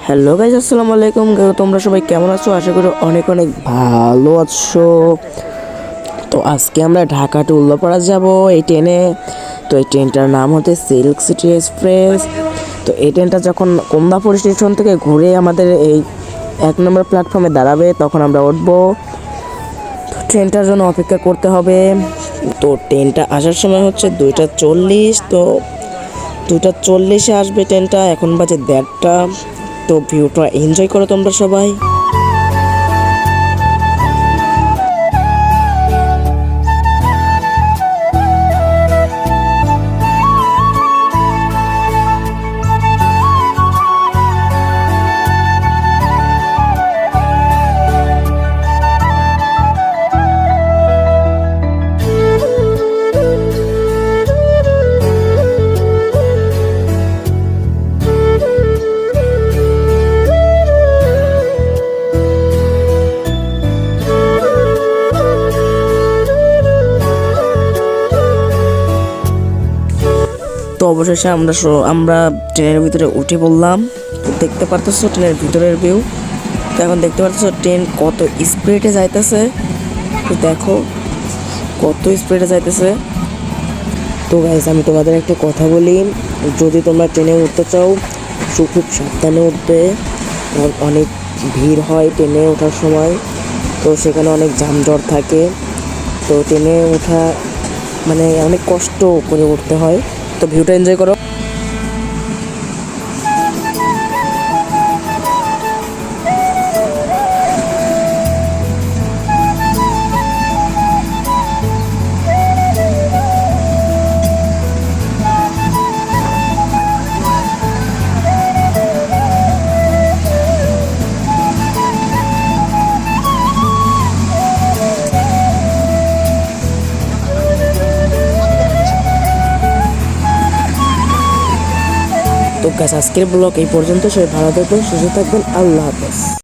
Hello guys, আসসালামু আলাইকুম। তোমরা সবাই কেমন আছো? আশা করি অনেক অনেক ভালো আছো। তো আজকে আমরা ঢাকা টু উল্লাপাড়া যাব এই ট্রেনে। তো এই ট্রেনটার নাম হচ্ছে সিল্ক সিটি এক্সপ্রেস। তো এই ট্রেনটা যখন কমলাপুর স্টেশন থেকে ঘুরে আমাদের এই 1 নম্বর প্ল্যাটফর্মে দাঁড়াবে, তখন আমরা উঠবো। তো ট্রেনটার জন্য অপেক্ষা করতে হবে। তো ট্রেনটা আসার সময় হচ্ছে 2:40। তো 2:40-এ আসবে ট্রেনটা, এখন বাজে 1:30। তো ভিউটা এনজয় করো তোমরা সবাই। তো অবশেষে আমরা ট্রেনের ভিতরে উঠে পড়লাম। তো দেখতে পারতেছো ট্রেনের ভিতরের ভিউ। তো এখন দেখতে পারতেছো ট্রেন কত স্পিডে যাইতেছে। তো দেখো কত স্পিডে যাইতেছে। তো গাইস, আমি তোমাদের একটা কথা বলি, যদি তোমরা ট্রেনে উঠতে চাও খুব সাবধানে উঠবে, কারণ অনেক ভিড় হয় ট্রেনে ওঠার সময়। তো সেখানে অনেক যানজট থাকে। তো ট্রেনে ওঠা মানে অনেক কষ্ট করে উঠতে হয়। তো ভিউটা এনজয় করো। তো গাইস, আজকের ব্লগ এই পর্যন্ত। সবাই ভালো থাকবেন, সুস্থ থাকবেন। আল্লাহ হাফেজ।